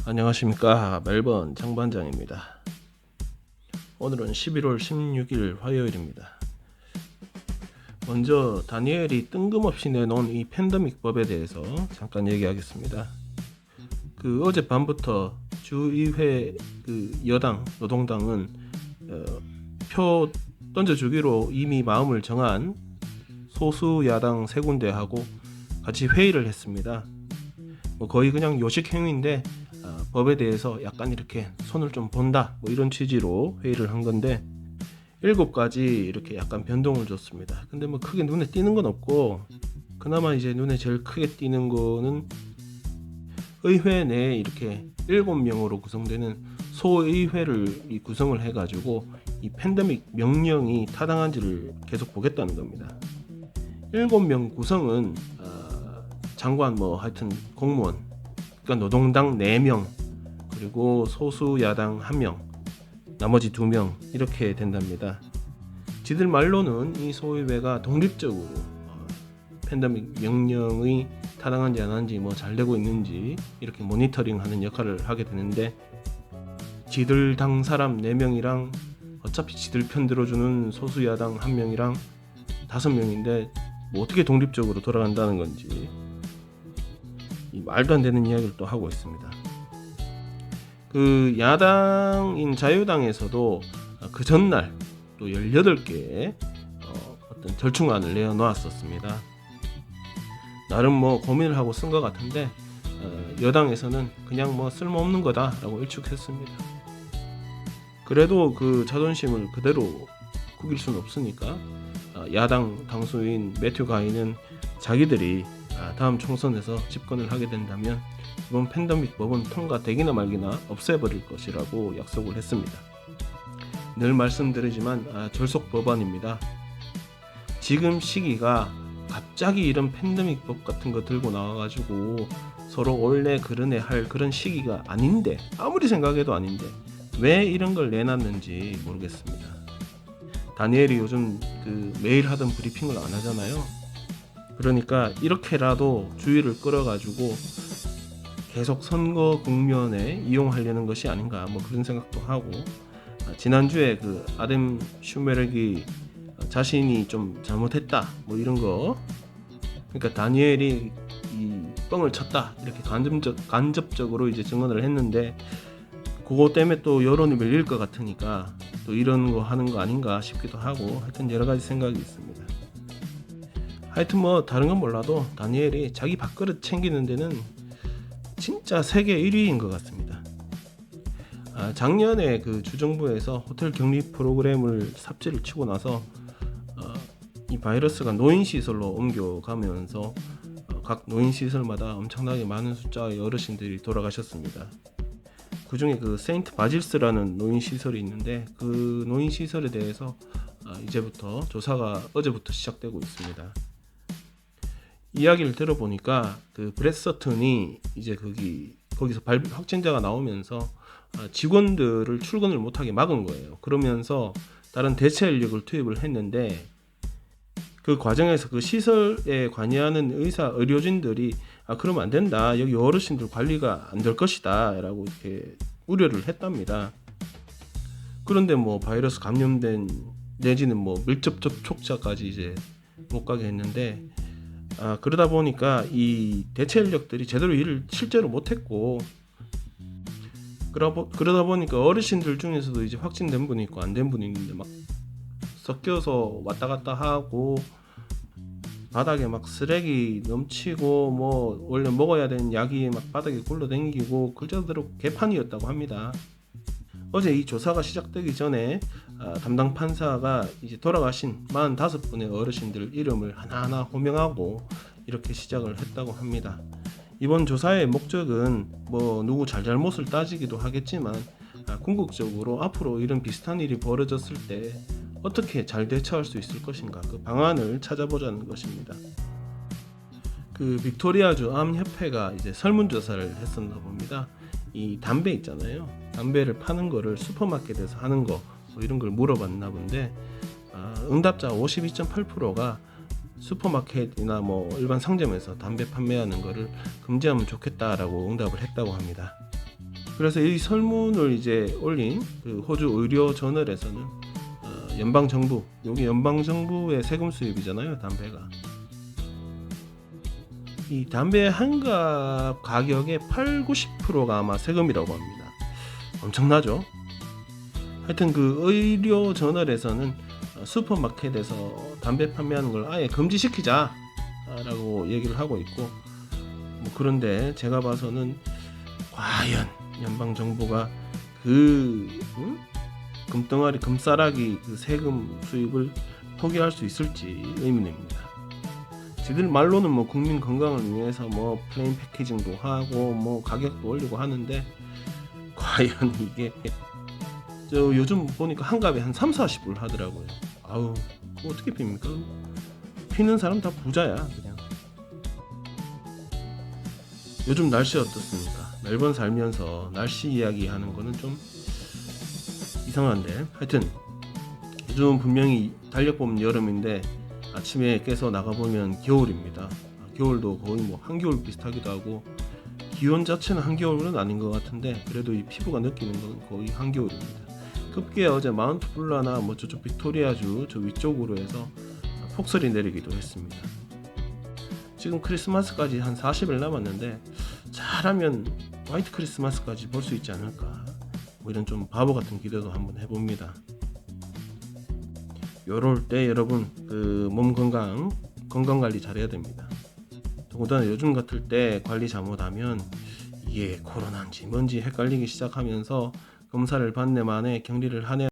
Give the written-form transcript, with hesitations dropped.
안녕하십니까, 멜번 장반장입니다. 오늘은 11월 16일 화요일입니다. 먼저 다니엘이 뜬금없이 내놓은 이 팬데믹법에 대해서 잠깐 얘기하겠습니다. 어젯밤부터 주의회 여당 노동당은 표 던져주기로 이미 마음을 정한 소수 야당 세 군데하고 같이 회의를 했습니다. 거의 그냥 요식 행위인데 법에 대해서 약간 이렇게 손을 좀 본다, 이런 취지로 회의를 한 건데 7가지 이렇게 약간 변동을 줬습니다. 근데 크게 눈에 띄는 건 없고, 그나마 이제 눈에 제일 크게 띄는 거는 의회 내에 이렇게 7명으로 구성되는 소의회를 구성을 해가지고 이 팬데믹 명령이 타당한지를 계속 보겠다는 겁니다. 7명 구성은 장관 하여튼 공무원, 그러니까 노동당 4명, 그리고 소수 야당 1명, 나머지 2명 이렇게 된답니다. 지들 말로는 이 소위회가 독립적으로 팬데믹 명령이 타당한지 안 하는지 잘 되고 있는지 이렇게 모니터링하는 역할을 하게 되는데, 지들 당 사람 4명이랑 어차피 지들 편 들어주는 소수 야당 1명이랑 5명인데 어떻게 독립적으로 돌아간다는 건지 말도 안 되는 이야기를 또 하고 있습니다. 야당인 자유당에서도 그 전날 또 18개의 어떤 절충안을 내어놓았었습니다. 나름 고민을 하고 쓴 것 같은데 여당에서는 그냥 쓸모없는 거다라고 일축했습니다. 그래도 그 자존심을 그대로 구길 수는 없으니까 야당 당수인 매튜 가이는 자기들이 다음 총선에서 집권을 하게 된다면 이번 팬데믹 법은 통과되기나 말기나 없애버릴 것이라고 약속을 했습니다. 늘 말씀드리지만 졸속 법안입니다. 지금 시기가 갑자기 이런 팬데믹 법 같은 거 들고 나와가지고 서로 올래 그러네 할 그런 시기가 아닌데, 아무리 생각해도 아닌데 왜 이런 걸 내놨는지 모르겠습니다. 다니엘이 요즘 매일 하던 브리핑을 안 하잖아요. 그러니까 이렇게라도 주의를 끌어가지고 계속 선거 국면에 이용하려는 것이 아닌가, 그런 생각도 하고, 지난주에 아담 슈메르기 자신이 좀 잘못했다 이런 거, 그러니까 다니엘이 이 뻥을 쳤다 이렇게 간접적으로 이제 증언을 했는데, 그거 때문에 또 여론이 밀릴 것 같으니까 또 이런 거 하는 거 아닌가 싶기도 하고, 하여튼 여러 가지 생각이 있습니다. 하여튼 다른 건 몰라도 다니엘이 자기 밥그릇 챙기는 데는 진짜 세계 1위인 것 같습니다. 작년에 주정부에서 호텔 격리 프로그램을 삽질을 치고 나서 이 바이러스가 노인시설로 옮겨가면서 각 노인시설마다 엄청나게 많은 숫자의 어르신들이 돌아가셨습니다. 그 중에 세인트 바질스라는 노인시설이 있는데, 그 노인시설에 대해서 이제부터 조사가 어제부터 시작되고 있습니다. 이야기를 들어보니까 브렛 서튼이 이제 거기서 확진자가 나오면서 직원들을 출근을 못하게 막은 거예요. 그러면서 다른 대체 인력을 투입을 했는데, 그 과정에서 그 시설에 관여하는 의료진들이 그러면 안 된다, 여기 어르신들 관리가 안 될 것이다 라고 이렇게 우려를 했답니다. 그런데 바이러스 감염된 내지는 밀접 접촉자까지 이제 못 가게 했는데, 그러다 보니까 이 대체 인력들이 제대로 일을 실제로 못했고, 그러다 보니까 어르신들 중에서도 이제 확진된 분이 있고 안 된 분이 있는데 섞여서 왔다 갔다 하고, 바닥에 쓰레기 넘치고 원래 먹어야 되는 약이 바닥에 굴러다니고, 글자대로 개판이었다고 합니다. 어제 이 조사가 시작되기 전에 담당 판사가 이제 돌아가신 45분의 어르신들 이름을 하나하나 호명하고 이렇게 시작을 했다고 합니다. 이번 조사의 목적은 누구 잘못을 따지기도 하겠지만, 궁극적으로 앞으로 이런 비슷한 일이 벌어졌을 때 어떻게 잘 대처할 수 있을 것인가, 그 방안을 찾아보자는 것입니다. 빅토리아주 암협회가 이제 설문조사를 했었나 봅니다. 이 담배 있잖아요. 담배를 파는 거를 슈퍼마켓에서 하는 거 이런 걸 물어봤나 본데, 응답자 52.8%가 슈퍼마켓이나 일반 상점에서 담배 판매하는 거를 금지하면 좋겠다라고 응답을 했다고 합니다. 그래서 이 설문을 이제 올린 그 호주 의료 저널에서는 연방 정부, 여기 연방 정부의 세금 수입이잖아요, 담배가. 이 담배 한 갑 가격의 80~90%가 아마 세금이라고 합니다. 엄청나죠? 하여튼 그 의료 저널에서는 슈퍼마켓에서 담배 판매하는 걸 아예 금지시키자라고 얘기를 하고 있고, 뭐 그런데 제가 봐서는 과연 연방 정부가 그 금덩어리 금싸라기 그 세금 수입을 포기할 수 있을지 의문입니다. 지들 말로는 뭐 국민 건강을 위해서 뭐 플레인 패키징도 하고 뭐 가격도 올리고 하는데, 과연 이게 저 요즘 보니까 한 갑에 한 3~40불 하더라고요. 아우, 그거 어떻게 핍니까? 피는 사람 다 부자야 그냥. 요즘 날씨 어떻습니까? 멜번 살면서 날씨 이야기하는 거는 좀 이상한데, 하여튼 요즘 분명히 달력 보면 여름인데 아침에 깨서 나가보면 겨울입니다. 겨울도 거의 뭐 한겨울 비슷하기도 하고, 기온 자체는 한겨울은 아닌 것 같은데 그래도 이 피부가 느끼는 건 거의 한겨울입니다. 급기야 어제 마운트 블라나 뭐 저쪽 빅토리아주 저 위쪽으로 해서 폭설이 내리기도 했습니다. 지금 크리스마스까지 한 40일 남았는데 잘하면 화이트 크리스마스까지 볼 수 있지 않을까, 뭐 이런 좀 바보 같은 기대도 한번 해봅니다. 요럴 때 여러분 그 몸 건강 관리 잘해야 됩니다. 더군다나 요즘 같을 때 관리 잘못하면 이게 코로나인지 뭔지 헷갈리기 시작하면서 검사를 받네 만에 격리를 하네